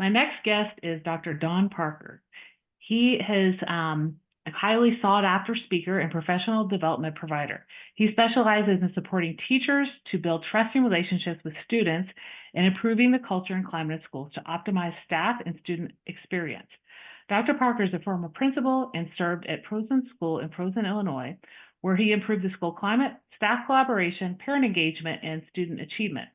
My next guest is Dr. Don Parker. He is a highly sought after speaker and professional development provider. He specializes in supporting teachers to build trusting relationships with students and improving the culture and climate of schools to optimize staff and student experience. Dr. Parker is a former principal and served at Posen School in Posen, Illinois, where he improved the school climate, staff collaboration, parent engagement, and student achievement.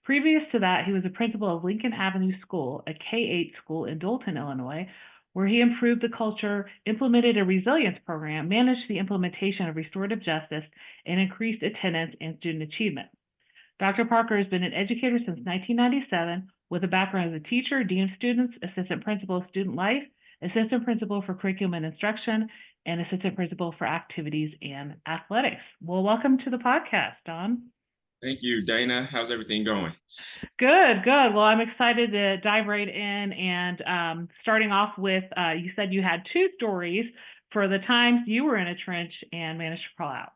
Previous to that, he was a principal of Lincoln Avenue School, a K-8 school in Dolton, Illinois, where he improved the culture, implemented a resilience program, managed the implementation of restorative justice, and increased attendance and student achievement. Dr. Parker has been an educator since 1997 with a background as a teacher, dean of students, assistant principal of student life, assistant principal for curriculum and instruction, and assistant principal for activities and athletics. Well, welcome to the podcast, Don. Thank you, Dana. How's everything going? Good, good. Well, I'm excited to dive right in and starting off with, you said you had two stories for the times you were in a trench and managed to crawl out.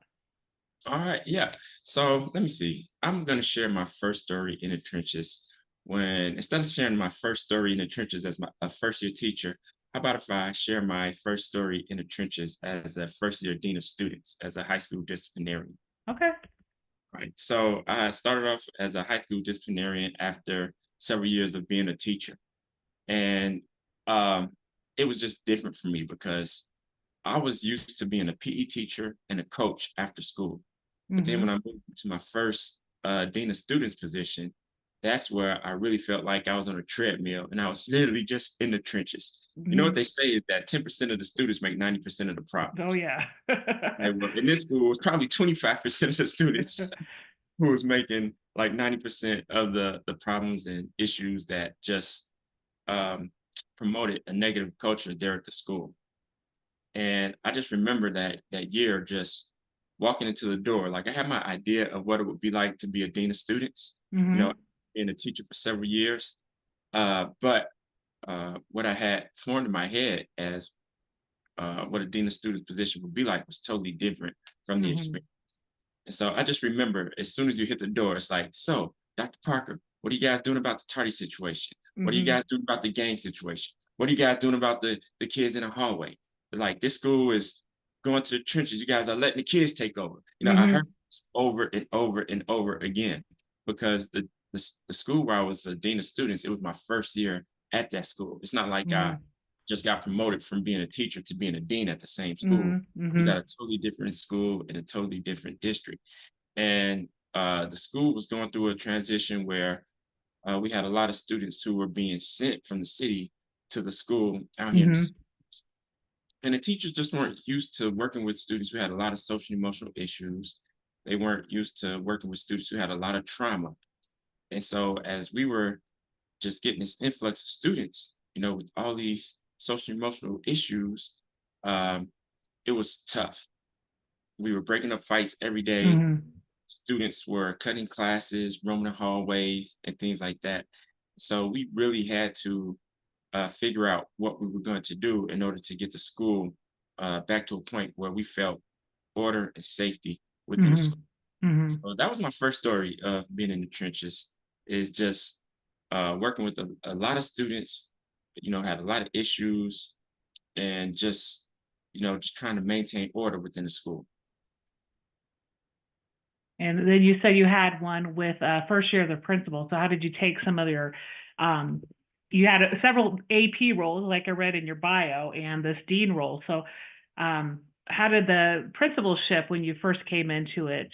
All right, yeah. So let me see. I'm going to share my first story in the trenches. Instead of sharing my first story in the trenches as a first year teacher, how about if I share my first story in the trenches as a first year dean of students, as a high school disciplinarian? Okay. Right. So I started off as a high school disciplinarian after several years of being a teacher. And it was just different for me because I was used to being a PE teacher and a coach after school. But then when I moved to my first dean of students position, that's where I really felt like I was on a treadmill and I was literally just in the trenches. You know what they say is that 10% of the students make 90% of the Oh, problems. yeah. And in this school, it was probably 25% of the students who was making like 90% of the problems and issues that just promoted a negative culture there at the school. And I just remember that year just walking into the door. Like I had my idea of what it would be like to be a dean of students, being a teacher for several years. But what I had formed in my head as what a dean of students position would be like was totally different from the experience. And so I just remember as soon as you hit the door, it's like, so Dr. Parker, what are you guys doing about the tardy situation? What are you guys doing about the gang situation? What are you guys doing about the kids in the hallway? Like this school is going to the trenches. You guys are letting the kids take over. I heard this over and over and over again because the school where I was a dean of students, it was my first year at that school. It's not like I just got promoted from being a teacher to being a dean at the same school. It was at a totally different school in a totally different district. And the school was going through a transition where we had a lot of students who were being sent from the city to the school out here in the city. And the teachers just weren't used to working with students who had a lot of social and emotional issues. They weren't used to working with students who had a lot of trauma. And so as we were just getting this influx of students, with all these social and emotional issues, it was tough. We were breaking up fights every day. Students were cutting classes, roaming the hallways, and things like that. So we really had to figure out what we were going to do in order to get the school back to a point where we felt order and safety within the school. So that was my first story of being in the trenches, is just working with a lot of students, had a lot of issues, and just trying to maintain order within the school. And then you said you had one with first year as a principal. So how did you take some of your, you had several AP roles, like I read in your bio, and this dean role. So how did the principalship, when you first came into it,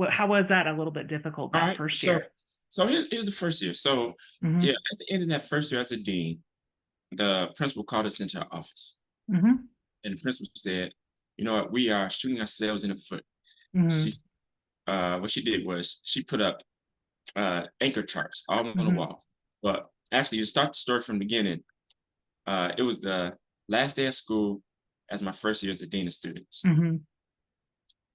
how was that a little bit difficult that first year? So here's the first year. So yeah, at the end of that first year as a dean, the principal called us into our office. And the principal said, you know what, we are shooting ourselves in the foot. What she did was she put up anchor charts all on the wall. But actually, to start the story from the beginning, it was the last day of school as my first year as a dean of students.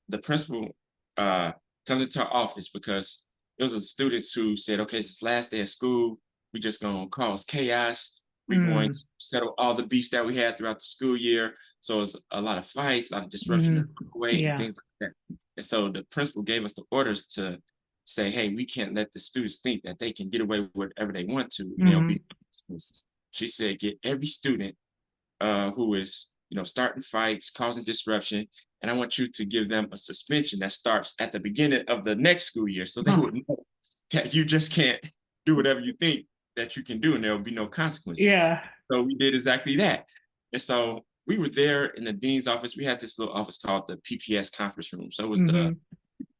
The principal comes into our office because it was the students who said, okay, it's the last day of school. We're just going to cause chaos. We're going to settle all the beefs that we had throughout the school year. So it's a lot of fights, a lot of disruption in the way, and things like that. And so the principal gave us the orders to say, hey, we can't let the students think that they can get away with whatever they want to, and there'll Mhm. be consequences. She said, get every student who is, starting fights, causing disruption, and I want you to give them a suspension that starts at the beginning of the next school year, so they Huh. would know that you just can't do whatever you think that you can do, and there will be no consequences. Yeah. So we did exactly that. And so we were there in the dean's office. We had this little office called the PPS conference room. So it was the Mhm.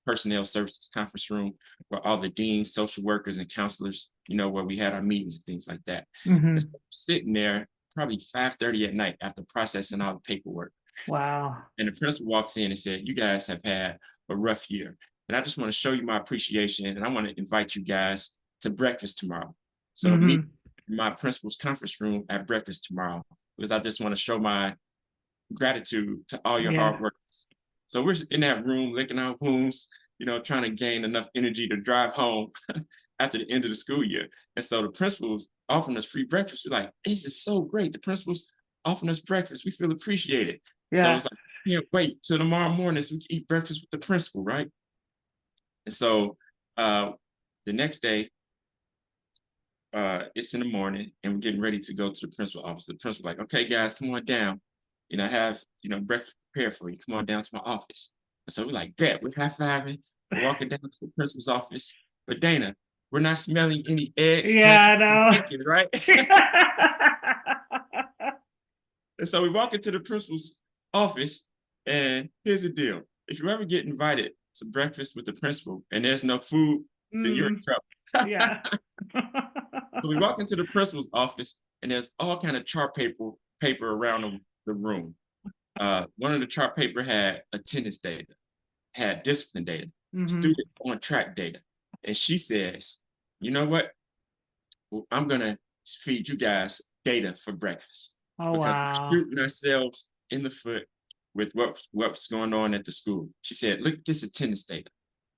personnel services conference room where all the deans, social workers, and counselors, where we had our meetings and things like that. And so Mhm. sitting there probably 5:30 at night after processing all the paperwork. Wow. And the principal walks in and said, you guys have had a rough year. And I just want to show you my appreciation. And I want to invite you guys to breakfast tomorrow. So meet Mhm. in my principal's conference room at breakfast tomorrow, because I just want to show my gratitude to all your Yeah. hard work. So we're in that room licking our wounds, trying to gain enough energy to drive home after the end of the school year. And so the principal's offering us free breakfast. We're like, this is so great. The principal's offering us breakfast. We feel appreciated. So Yeah. it's like, can't wait till tomorrow morning so we can eat breakfast with the principal, right? And so uh, the next day, it's in the morning and we're getting ready to go to the principal office. The principal's like, okay, guys, come on down. Have, breakfast prepared for you. Come on down to my office. And so we're like, bet, we're high-fiving. We're walking down to the principal's office. But Dana, we're not smelling any eggs, Yeah, pancakes, I and know. bacon, right? And so we walk into the principal's office, and here's the deal. If you ever get invited to breakfast with the principal and there's no food, then you're in Mm. trouble. Yeah. So we walk into the principal's office, and there's all kind of chart paper around the room. One of the chart paper had attendance data, had discipline data, Mhm. student on track data. And she says, you know what? Well, I'm gonna feed you guys data for breakfast Oh, because we're wow. shooting ourselves in the foot with what's going on at the school. She said, look at this attendance data.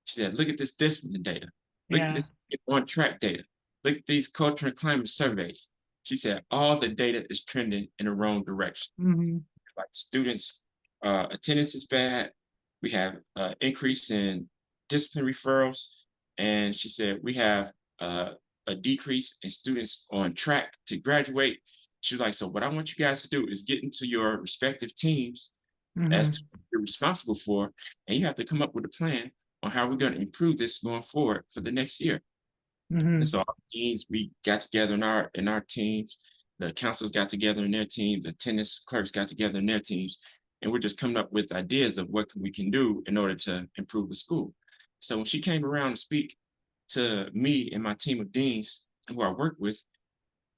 She said, look at this discipline data. Look at Yeah. this on track data. Look at these culture and climate surveys. She said, all the data is trending in the wrong direction. Mhm. Like students, attendance is bad. We have increase in discipline referrals. And she said, we have a decrease in students on track to graduate. She was like, so what I want you guys to do is get into your respective teams as to Mhm. what you're responsible for, and you have to come up with a plan on how we're going to improve this going forward for the next year. And Mhm. so our teams, we got together in our teams, the counselors got together in their team, the attendance clerks got together in their teams, and we're just coming up with ideas of what we can do in order to improve the school. So when she came around to speak to me and my team of deans who I work with,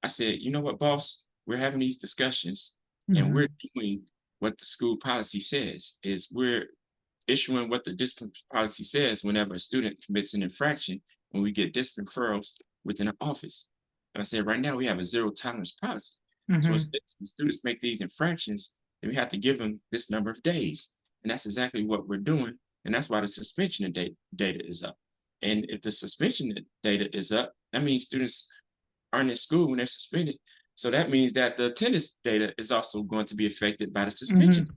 I said, you know what, boss, we're having these discussions and we're Mhm. doing what the school policy says, is we're issuing what the discipline policy says whenever a student commits an infraction, when we get discipline referrals within an office. And I said, right now we have a zero tolerance policy. So Mhm. when students make these infractions, then we have to give them this number of days. And that's exactly what we're doing. And that's why the suspension data is up. And if the suspension data is up, that means students aren't in school when they're suspended. So that means that the attendance data is also going to be affected by the suspension.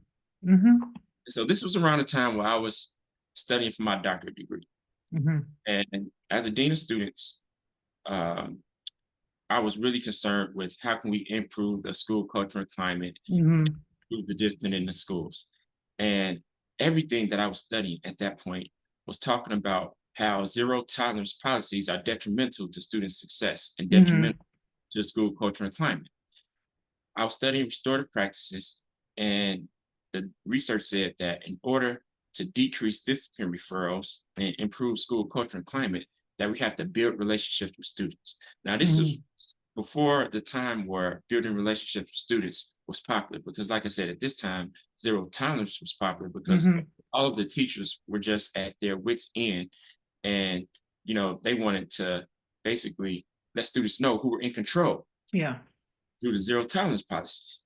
Mhm. Mhm. So this was around the time where I was studying for my doctorate degree. Mhm. And as a dean of students, um, I was really concerned with how can we improve the school culture and climate, Mhm. improve the discipline in the schools. And everything that I was studying at that point was talking about how zero tolerance policies are detrimental to student success and detrimental Mhm. to school culture and climate. I was studying restorative practices, and the research said that in order to decrease discipline referrals and improve school culture and climate, that we have to build relationships with students. Now, this is Mhm. before the time where building relationships with students was popular, because like I said, at this time, zero tolerance was popular because Mhm. all of the teachers were just at their wits' end, and they wanted to basically let students know who were in control Yeah. through the zero tolerance policies.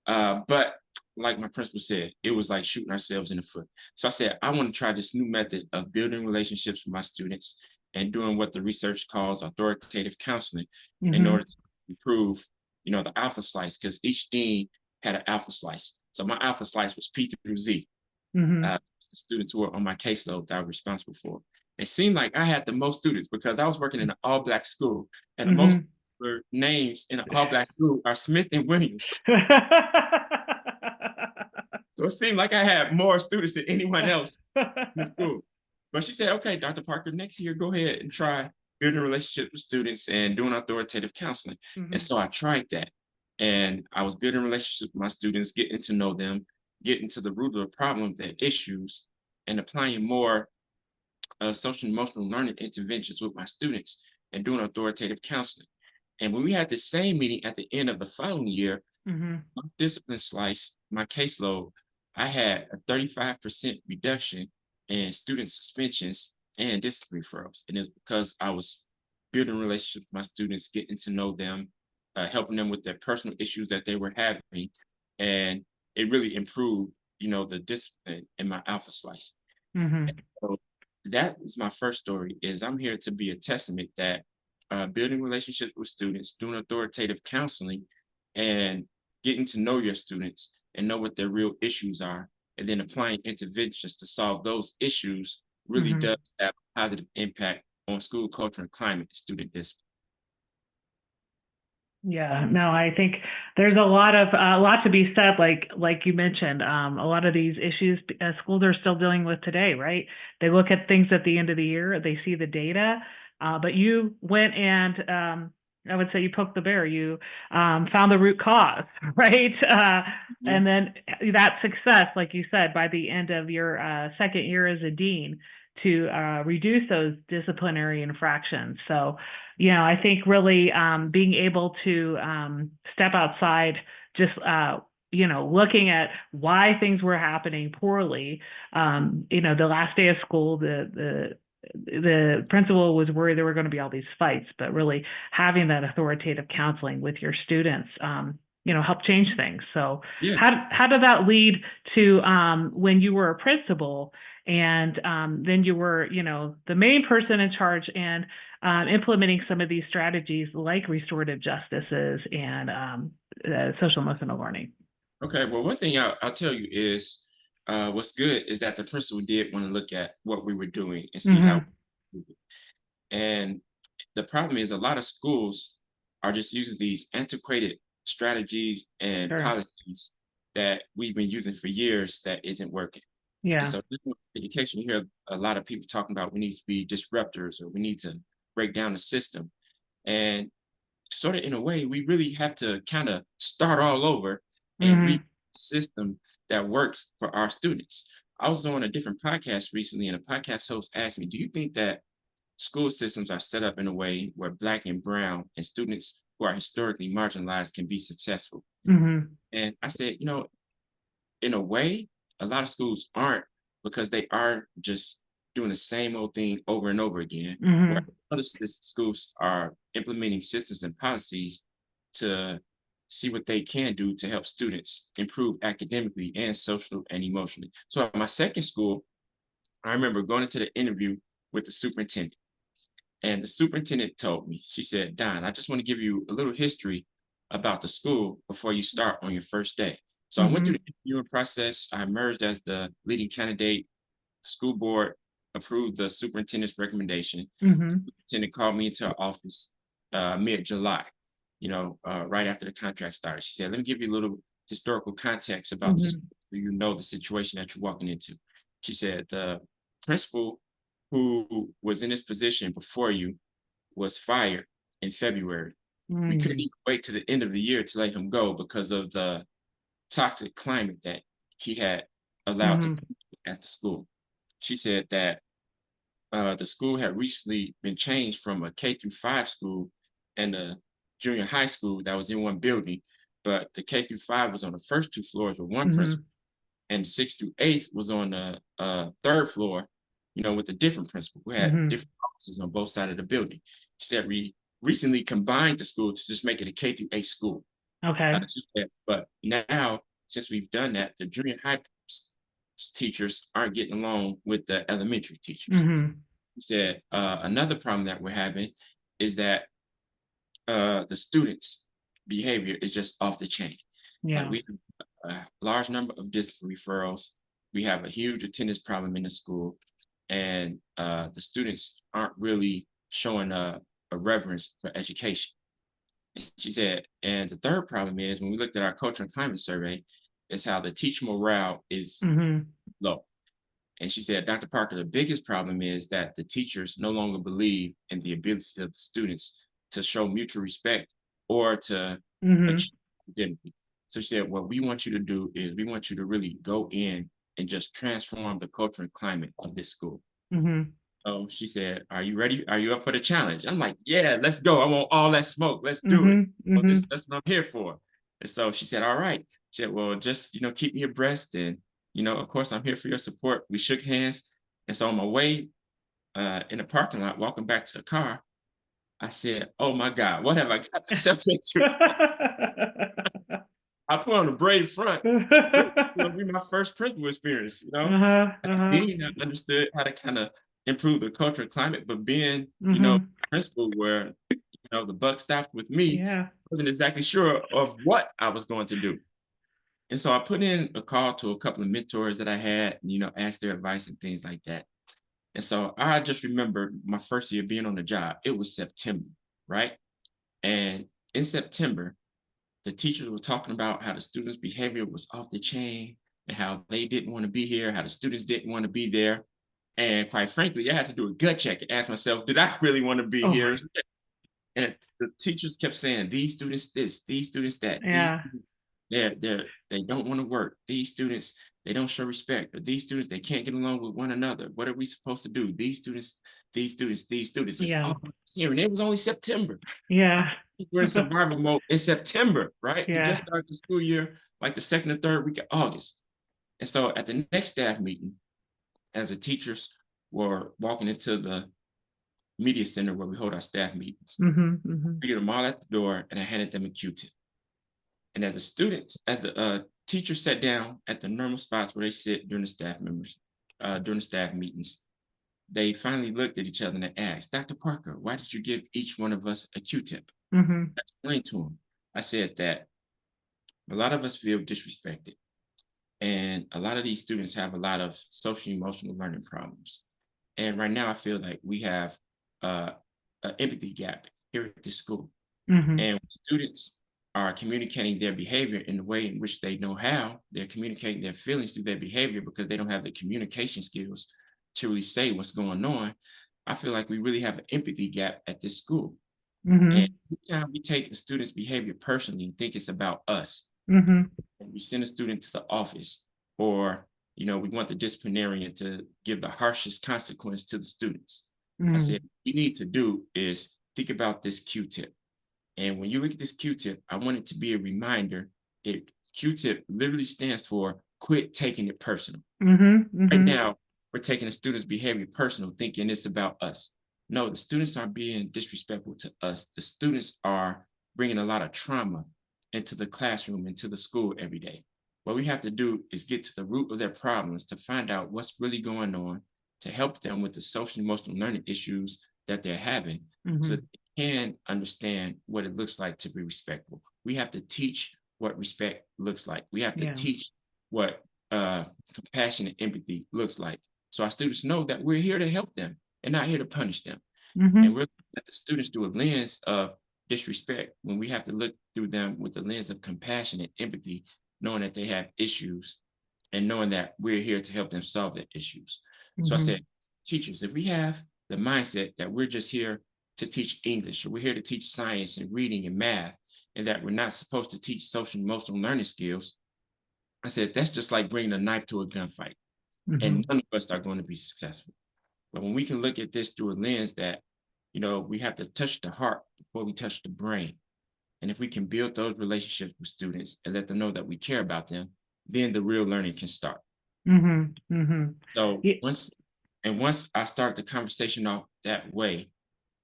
But like my principal said, it was like shooting ourselves in the foot. So I said, I want to try this new method of building relationships with my students and doing what the research calls authoritative counseling in order Mhm. to improve, the alpha slice, because each dean had an alpha slice. So my alpha slice was P through Z, Mhm. the students who were on my caseload that I was responsible for. It seemed like I had the most students because I was working in an all-black school, and the most Mhm. popular names in an all-black school are Smith and Williams. So it seemed like I had more students than anyone else in the school. But she said, okay, Dr. Parker, next year, go ahead and try building relationships with students and doing authoritative counseling. And Mhm. so I tried that. And I was building relationships with my students, getting to know them, getting to the root of the problem, their issues, and applying more social and emotional learning interventions with my students and doing authoritative counseling. And when we had the same meeting at the end of the following year, Mhm. my discipline slice, my caseload, I had a 35% reduction in student suspensions and discipline referrals. And it's because I was building relationships with my students, getting to know them, helping them with their personal issues that they were having. And it really improved, the discipline in my alpha slice. Mhm. So that is my first story, is I'm here to be a testament that building relationships with students, doing authoritative counseling, and getting to know your students and know what their real issues are, and then applying interventions to solve those issues really Mhm. does have a positive impact on school culture and climate and student discipline. Yeah, no, I think there's a lot to be said, like you mentioned. A lot of these issues schools are still dealing with today, right? They look at things at the end of the year, they see the data, but you went and I would say you poked the bear. You found the root cause, right? Mhm. And then that success, like you said, by the end of your second year as a dean, to reduce those disciplinary infractions. So I think really being able to step outside, just looking at why things were happening poorly. The last day of school, the principal was worried there were going to be all these fights, but really having that authoritative counseling with your students, help change things. So Yeah. how did that lead to when you were a principal and then you were, the main person in charge and implementing some of these strategies like restorative justices and social emotional learning. Okay. Well, one thing I'll tell you is what's good is that the principal did want to look at what we were doing and see how. Mm-hmm. And the problem is a lot of schools are just using these antiquated strategies and Sure. policies that we've been using for years that isn't working. And Yeah. so in education, you hear a lot of people talking about we need to be disruptors or we need to break down the system. And sort of in a way, we really have to kind of start all over and read Mm-hmm. a system that works for our students. I was on a different podcast recently, and a podcast host asked me, do you think that school systems are set up in a way where Black and Brown and students who are historically marginalized can be successful? Mm-hmm. And I said, in a way, a lot of schools aren't, because they are just doing the same old thing over and over again, where Mm-hmm. other schools are implementing systems and policies to see what they can do to help students improve academically and social and emotionally. So at my second school, I remember going into the interview with the superintendent. And the superintendent told me, she said, Don, I just want to give you a little history about the school before you start on your first day. So I went through Mm-hmm. the interviewing process. I emerged as the leading candidate. The school board approved the superintendent's recommendation. Mm-hmm. The superintendent called me into her office mid-July, right after the contract started. She said, let me give you a little historical context about the school Mm-hmm. so you know the situation that you're walking into. She said, the principal who was in this position before you was fired in February. We couldn't Mm-hmm. even wait to the end of the year to let him go because of the toxic climate that he had allowed to Mm-hmm. at the school. She said that the school had recently been changed from a K-5 school and a junior high school that was in one building, but the K-5 was on the first two floors with one Mm-hmm. principal, and 6th through 8th was on the third floor, with a different principal who had Mm-hmm. different offices on both sides of the building. She said we recently combined the school to just make it a K-8 school. Okay. She said, but now, since we've done that, the junior high teachers aren't getting along with the elementary teachers. Mm-hmm. She said, another problem that we're having is that the students' behavior is just off the chain. Like Yeah. we have a large number of discipline referrals. We have a huge attendance problem in the school. and the students aren't really showing a reverence for education. And she said, and the third problem is when we looked at our culture and climate survey, is how the teacher morale is Mhm. low. And she said, Dr. Parker, the biggest problem is that the teachers no longer believe in the ability of the students to show mutual respect or to Mhm. achieve identity. So she said, what we want you to do is we want you to really go in and just transform the culture and climate of this school. Mhm. So she said, are you ready? Are you up for the challenge? I'm like, yeah, let's go. I want all that smoke. Let's do it. Mhm. Well, Mhm. that's what I'm here for. And so she said, all right. She said, well, just, keep me abreast. And, of course, I'm here for your support. We shook hands. And so on my way in the parking lot, walking back to the car, I said, oh my God, what have I got myself into? I put on a braided front. Really, it's gonna be my first principal experience, Uh-huh. As a Uh-huh. dean, I understood how to kind of improve the culture and climate, but being, Mhm. principal where, the buck stopped with me, Yeah. wasn't exactly sure of what I was going to do. And so I put in a call to a couple of mentors that I had, asked their advice and things like that. And so I just remember my first year being on the job. It was September, right? And in September, the teachers were talking about how the students' behavior was off the chain and how they didn't want to be here, how the students didn't want to be there. And quite frankly, I had to do a gut check and ask myself, did I really want to be Oh, here? And the teachers kept saying, these students this, these students that, these yeah. students, they don't want to work. These students, they don't show respect. Or these students, they can't get along with one another. What are we supposed to do? These students, these students, these students. It's Yeah. all here. And it was only September. I Yeah. think we're in survival mode in September, right? We Yeah. just started the school year like the second or third week of August. And so at the next staff meeting, as the teachers were walking into the media center where we hold our staff meetings, Mhm. Mhm. I get them all at the door and I handed them a Q-tip. And as the teacher sat down at the normal spots where they sit during the staff meetings, they finally looked at each other and they asked, Dr. Parker, why did you give each one of us a Q-tip? Mhm. I explained to him. I said that a lot of us feel disrespected. And a lot of these students have a lot of social emotional learning problems. And right now, I feel like we have uh, an empathy gap here at this school. Mhm. And students are communicating their behavior in the way in which they know how. They're communicating their feelings through their behavior because they don't have the communication skills to really say what's going on. I feel like we really have an empathy gap at this school. And Mhm. anytime we take a student's behavior personally and think it's about us, Mhm. and we send a student to the office, or we want the disciplinarian to give the harshest consequence to the students. I said, Mhm. what we need to do is think about this Q-tip. And when you look at this Q-tip, I want it to be a reminder. Q-tip literally stands for quit taking it personal. Mhm. Right Mhm. now, we're taking the students' behavior personal, thinking it's about us. No, the students aren't being disrespectful to us. The students are bringing a lot of trauma into the classroom, into the school every day. What we have to do is get to the root of their problems to find out what's really going on, to help them with the social emotional learning issues that they're having so that Mhm. they can understand what it looks like to be respectful. We have to teach what respect looks like. We have to Yeah. teach what compassion and empathy looks like. So our students know that we're here to help them and not here to punish them. And Mhm. we're let the students through a lens of disrespect when we have to look through them with the lens of compassion and empathy, knowing that they have issues and knowing that we're here to help them solve their issues. So I said, Mhm. teachers, if we have the mindset that we're just here to teach English, or we're here to teach science and reading and math, and that we're not supposed to teach social emotional learning skills, I said, that's just like bringing a knife to a gunfight, and Mhm. none of us are going to be successful. But when we can look at this through a lens that, we have to touch the heart before we touch the brain. And if we can build those relationships with students and let them know that we care about them, then the real learning can start. Mhm. Mhm. So Ye once I start the conversation off that way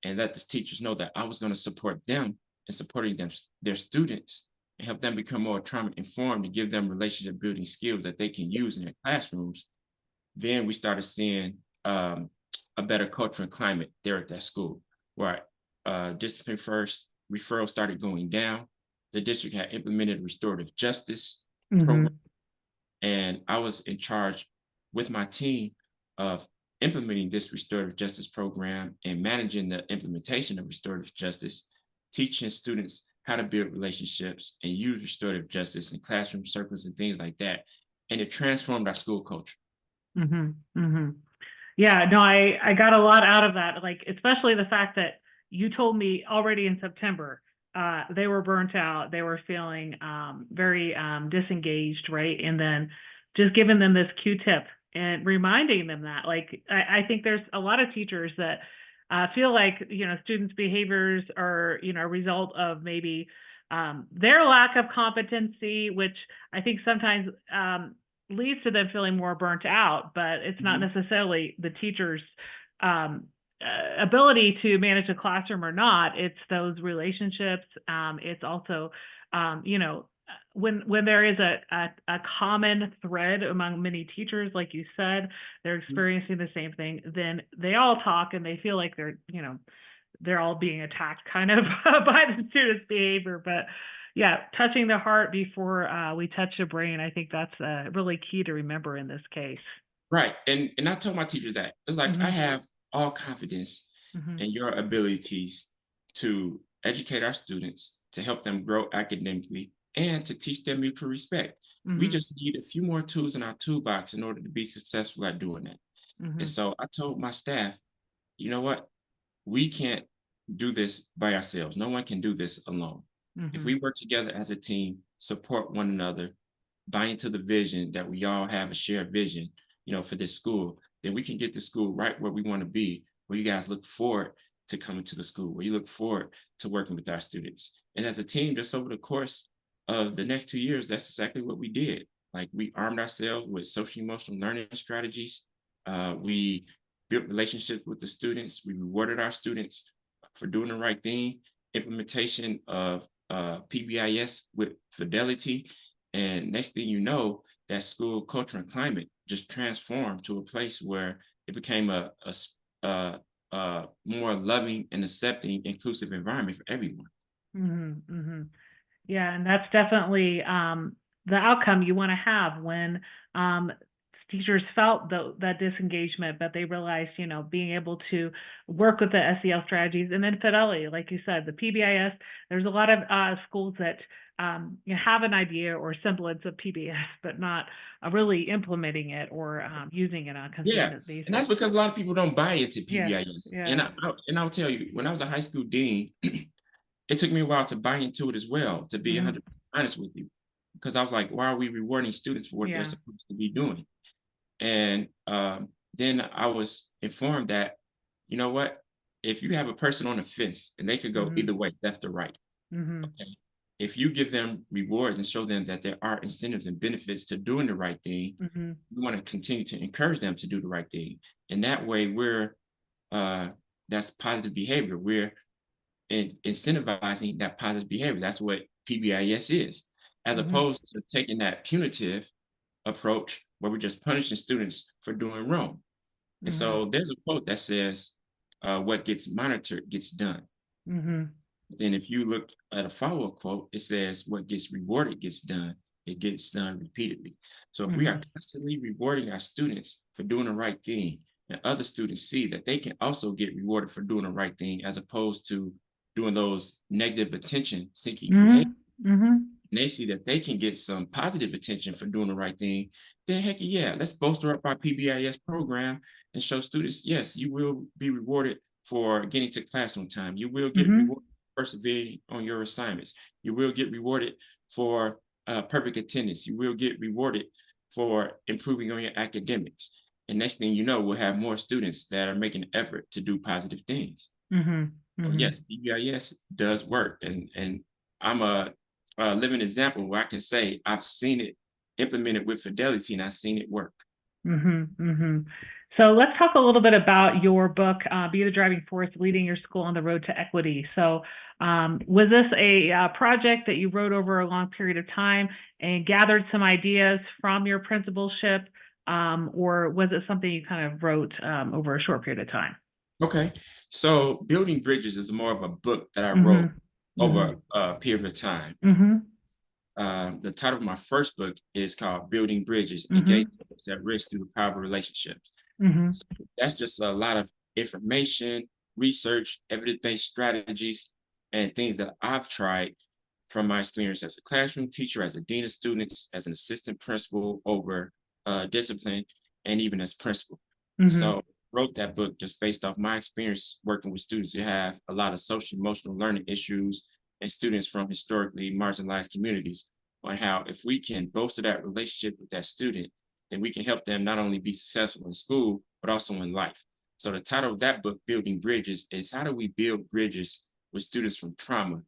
and let the teachers know that I was going to support them and supporting them, their students, and help them become more trauma informed and give them relationship building skills that they can use in their classrooms, then we started seeing a better culture and climate there at that school, where discipline first referrals started going down. The district had implemented restorative justice program, Mhm. and I was in charge with my team of implementing this restorative justice program and managing the implementation of restorative justice, teaching students how to build relationships and use restorative justice in classroom circles and things like that. And it transformed our school culture. Yeah, no, I got a lot out of that, like, especially the fact that you told me already in September, they were burnt out, they were feeling very disengaged, right? And then just giving them this Q-tip and reminding them that, like, I think there's a lot of teachers that feel like, students' behaviors are, a result of maybe their lack of competency, which I think sometimes leads to them feeling more burnt out, but it's not necessarily the teacher's ability to manage a classroom or not. It's those relationships. It's also, when there is a common thread among many teachers, like you said, they're experiencing the same thing, then they all talk and they feel like they're all being attacked kind of by the student's behavior. But yeah, touching the heart before we touch the brain, I think that's really key to remember in this case. Right. And I told my teachers that it's like I have all confidence in your abilities to educate our students, to help them grow academically, and to teach them mutual respect. We just need a few more tools in our toolbox in order to be successful at doing that. And so I told my staff, you know what? We can't do this by ourselves. No one can do this alone. If we work together as a team, support one another, buy into the vision that we all have a shared vision, for this school, then we can get the school right where we want to be, where you guys look forward to coming to the school, where you look forward to working with our students. And as a team, just over the course of the next 2 years, that's exactly what we did. Like, we armed ourselves with social emotional learning strategies. We built relationships with the students. We rewarded our students for doing the right thing, implementation of PBIS with fidelity. And next thing you know, that school culture and climate just transformed to a place where it became a more loving and accepting, inclusive environment for everyone. Yeah, and that's definitely the outcome you want to have when teachers felt that disengagement, but they realized, being able to work with the SEL strategies, and then fidelity, like you said, the PBIS. There's a lot of schools that have an idea or semblance of PBS, but not really implementing it or using it on a consistent basis. And that's because a lot of people don't buy into PBIS. Yeah. And I'll tell you, when I was a high school dean, it took me a while to buy into it as well, to be 100% honest with you, because I was like, why are we rewarding students for what they're supposed to be doing? And then I was informed that, you know what, if you have a person on the fence and they could go either way, left or right, okay, if you give them rewards and show them that there are incentives and benefits to doing the right thing, we want to continue to encourage them to do the right thing. And that way that's positive behavior. We're incentivizing that positive behavior. That's what PBIS is, as opposed to taking that punitive approach where we're just punishing students for doing wrong. And so there's a quote that says, what gets monitored gets done. Then if you look at a follow-up quote, it says, what gets rewarded gets done. It gets done repeatedly. So if we are constantly rewarding our students for doing the right thing, and other students see that they can also get rewarded for doing the right thing, as opposed to doing those negative attention seeking behavior, and they see that they can get some positive attention for doing the right thing, then heck yeah, let's bolster up our PBIS program and show students, yes, you will be rewarded for getting to class on time. You will get rewarded for persevering on your assignments. You will get rewarded for perfect attendance. You will get rewarded for improving on your academics. And next thing you know, we'll have more students that are making an effort to do positive things. So yes, PBIS does work. And I'm a living example where I can say I've seen it implemented with fidelity and I've seen it work. So let's talk a little bit about your book, Be the Driving Force, Leading Your School on the Road to Equity. So was this a project that you wrote over a long period of time and gathered some ideas from your principalship, or was it something you kind of wrote over a short period of time? Okay, so Building Bridges is more of a book that I wrote over a period of time. The title of my first book is called Building Bridges, Engaging Folks at Risk Through the Power of Relationships. Mhm. So that's just a lot of information, research, evidence-based strategies, and things that I've tried from my experience as a classroom teacher, as a dean of students, as an assistant principal over discipline, and even as principal. Mhm. So wrote that book just based off my experience working with students who have a lot of social emotional learning issues and students from historically marginalized communities, on how if we can bolster that relationship with that student, then we can help them not only be successful in school, but also in life. So the title of that book, Building Bridges, is how do we build bridges with students from trauma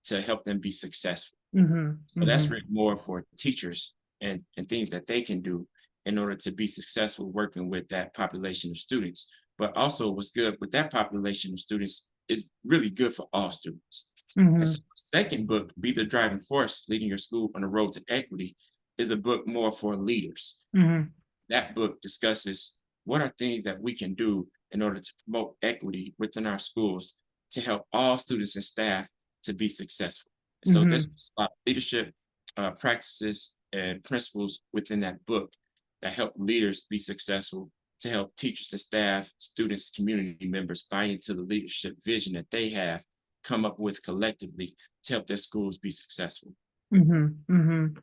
to help them be successful? Mhm. So that's Mhm. written more for teachers and things that they can do in order to be successful working with that population of students. But also what's good with that population of students is really good for all students. And so Mhm. the second book, Be the Driving Force, Leading Your School on the Road to Equity, is a book more for leaders. Mhm. That book discusses what are things that we can do in order to promote equity within our schools to help all students and staff to be successful. And so there's Mhm. a lot of leadership practices and principles within that book that help leaders be successful, to help teachers and staff, students, community members buy into the leadership vision that they have come up with collectively to help their schools be successful. Mhm. Mhm.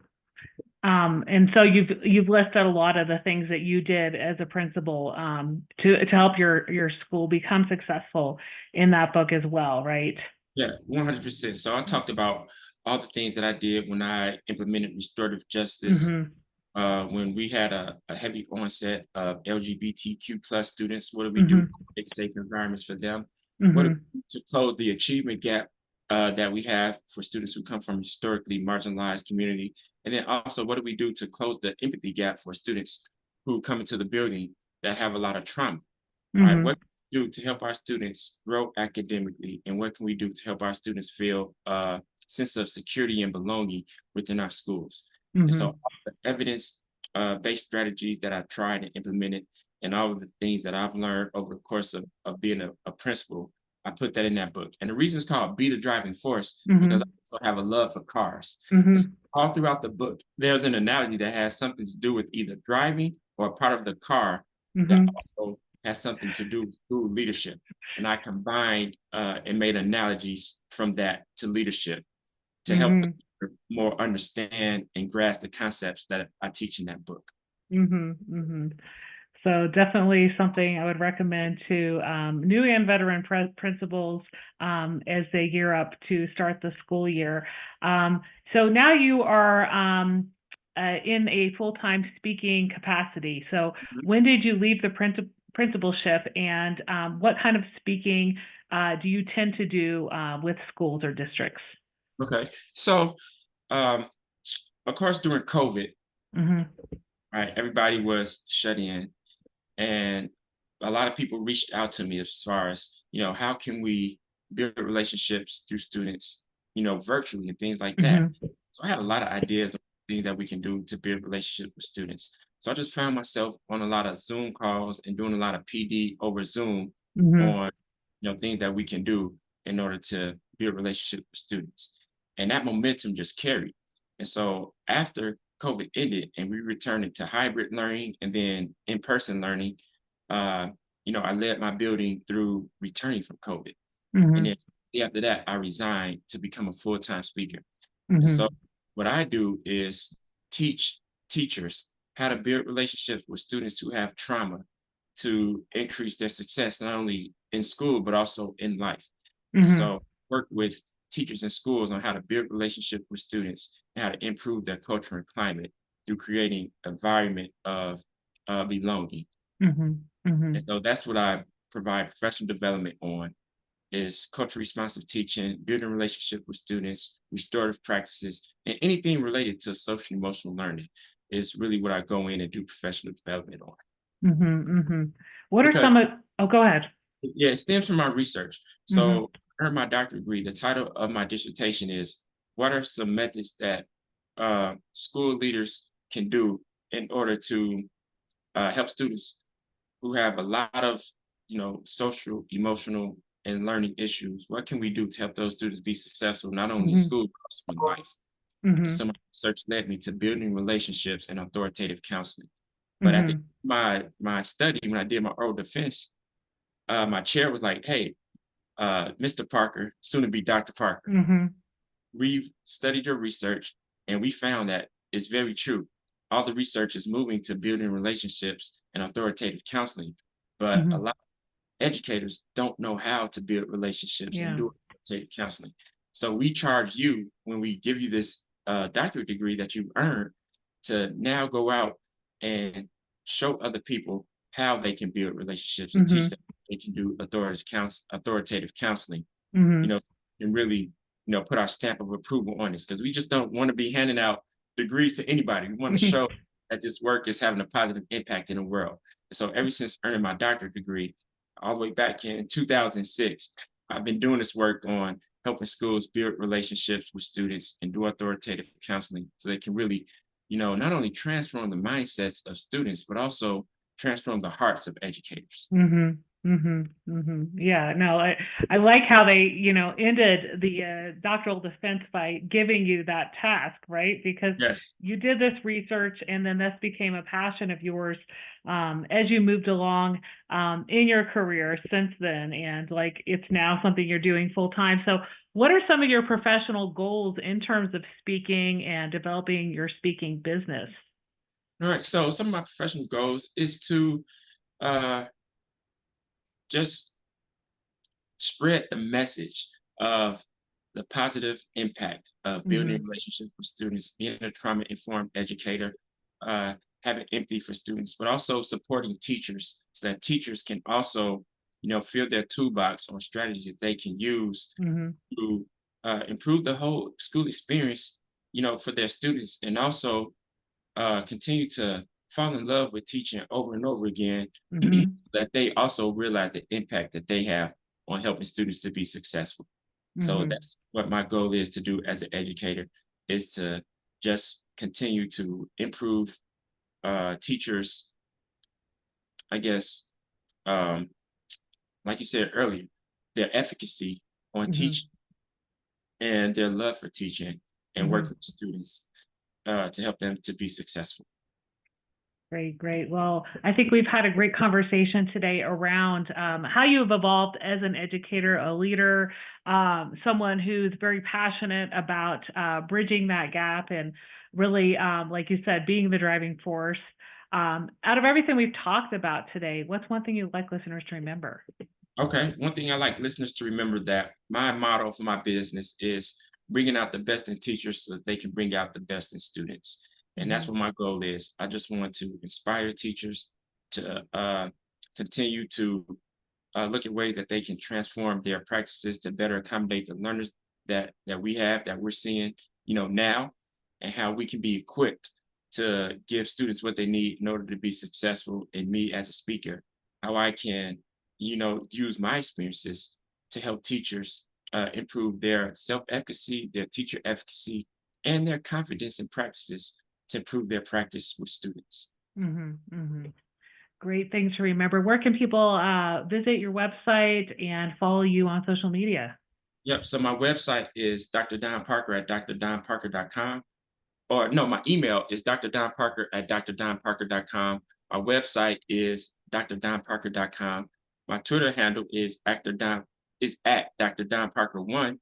And so you've listed a lot of the things that you did as a principal to help your school become successful in that book as well, right? Yeah, 100%. So I talked about all the things that I did when I implemented restorative justice, Mhm. when we had a heavy onset of LGBTQ plus students. What do we do to Mhm. create safe environments for them? What do Mhm. we do to close the achievement gap that we have for students who come from historically marginalized community? And then also, what do we do to close the empathy gap for students who come into the building that have a lot of trauma? All right, what Mhm. can we do to help our students grow academically, and what can we do to help our students feel a sense of security and belonging within our schools? And so, Mhm. all the evidence based strategies that I've tried and implemented, and all of the things that I've learned over the course of being a principal, I put that in that book. And the reason it's called Be the Driving Force, because I Mhm. also have a love for cars. And so Mhm. all throughout the book, there's an analogy that has something to do with either driving or a part of the car that Mhm. also has something to do with school leadership. And I combined and made analogies from that to leadership to help the Mhm. reader more understand and grasp the concepts that I teach in that book. Mhm. Mhm. So definitely something I would recommend to new and veteran principals as they gear up to start the school year. So now you are in a full-time speaking capacity. So Mhm. when did you leave the principalship, and what kind of speaking do you tend to do with schools or districts? Okay. So, um, of course, during COVID, Hmm. right, everybody was shut in, and a lot of people reached out to me as far as, how can we build relationships through students, virtually and things like that. Hmm. So I had a lot of ideas of things that we can do to build relationships with students. So I just found myself on a lot of Zoom calls and doing a lot of PD over Zoom Hmm. on, things that we can do in order to build relationships with students. And that momentum just carried. And so after COVID ended and we returned to hybrid learning and then in-person learning, uh, I led my building through returning from COVID. And then Hmm. after that, I resigned to become a full-time speaker. And so Hmm. what I do is teach teachers how to build relationships with students who have trauma to increase their success, not only in school, but also in life. And Hmm. so work with teachers in schools on how to build relationships with students and how to improve their culture and climate through creating environment of belonging. Hmm. And Hmm. so that's what I provide professional development on, is culturally responsive teaching, building relationship with students, restorative practices, and anything related to social emotional learning is really what I go in and do professional development on. Hmm. Hmm. What are Because some of, oh, go ahead. yeah, it stems from my research. Hmm. So I earned my doctorate degree. The title of my dissertation is What are some methods that school leaders can do in order to help students who have a lot of, social, emotional, and learning issues? What can we do to help those students be successful, not only in Hmm. school, but also in life? And Hmm. so my research led me to building relationships and authoritative counseling. But at the Mhm. my study, when I did my oral defense, my chair was like, "Hey, Mr. Parker, soon to be Dr. Parker, Mhm. we've studied your research and we found that it's very true. All the research is moving to building relationships and authoritative counseling, but a Mhm. lot of educators don't know how to build relationships and Yeah. do authoritative counseling. So we charge you when we give you this doctorate degree that you earned to now go out and show other people how they can build relationships and teach Mhm. them they can do authoritative counseling, you Mhm. know, and really, put our stamp of approval on this because we just don't want to be handing out degrees to anybody. We want to show that this work is having a positive impact in the world. And so ever since earning my doctorate degree, all the way back in 2006, I've been doing this work on helping schools build relationships with students and do authoritative counseling so they can really, not only transform the mindsets of students, but also transform the hearts of educators. Mhm. Mhm. Mhm. Yeah, no, I like how they, ended the doctoral defense by giving you that task, right? Because Yes. you did this research and then this became a passion of yours as you moved along in your career since then. And like it's now something you're doing full time. So, what are some of your professional goals in terms of speaking and developing your speaking business? All right. So some of my professional goals is to uh, just spread the message of the positive impact of building Mhm. relationships with students, being a trauma-informed educator, uh, having empathy for students, but also supporting teachers so that teachers can also, fill their toolbox on strategies that they can use Mhm. to improve the whole school experience, for their students, and also continue to fall in love with teaching over and over again, Mhm. that they also realize the impact that they have on helping students to be successful. So Mhm. that's what my goal is to do as an educator is to just continue to improve teachers, I guess, um, like you said earlier, their efficacy on Mhm. teaching and their love for teaching and working Mhm. with students to help them to be successful. Great, great. Well, I think we've had a great conversation today around how you have evolved as an educator, a leader, someone who's very passionate about bridging that gap and really, like you said, being the driving force. Out of everything we've talked about today, what's one thing you'd like listeners to remember? Okay. One thing I like listeners to remember that my motto for my business is bringing out the best in teachers so that they can bring out the best in students. And that's Mhm. what my goal is. I just want to inspire teachers to continue to look at ways that they can transform their practices to better accommodate the learners that we have that we're seeing, now, and how we can be equipped to give students what they need in order to be successful. And me as a speaker, how I can, use my experiences to help teachers improve their self-efficacy, their teacher efficacy, and their confidence in practices to improve their practice with students. Mhm. Mhm. Great things to remember. Where can people visit your website and follow you on social media? Yep. So my website is Dr. Don Parker at drdonparker.com. Or no, my email is drdonparker at drdonparker.com. My website is drdonparker.com. My Twitter handle is actor Don is at Dr. Don Parker 1.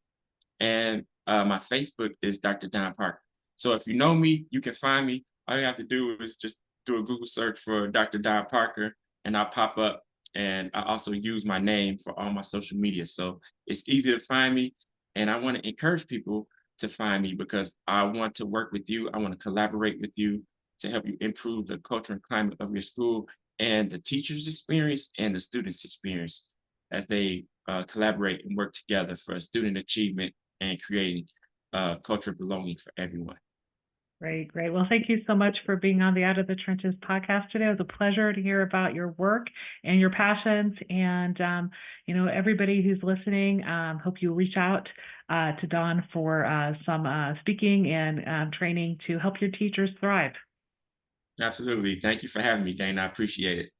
And my Facebook is Dr. Don Parker. So if you know me, you can find me. All you have to do is just do a Google search for Dr. Don Parker, and I'll pop up. And I also use my name for all my social media. So it's easy to find me. And I want to encourage people to find me because I want to work with you. I want to collaborate with you to help you improve the culture and climate of your school and the teacher's experience and the student's experience as they collaborate and work together for student achievement and creating a culture of belonging for everyone. Great, great. Well, thank you so much for being on the Out of the Trenches podcast today. It was a pleasure to hear about your work and your passions. And, everybody who's listening, hope you reach out to Dawn for some speaking and training to help your teachers thrive. Absolutely. Thank you for having me, Dane. I appreciate it.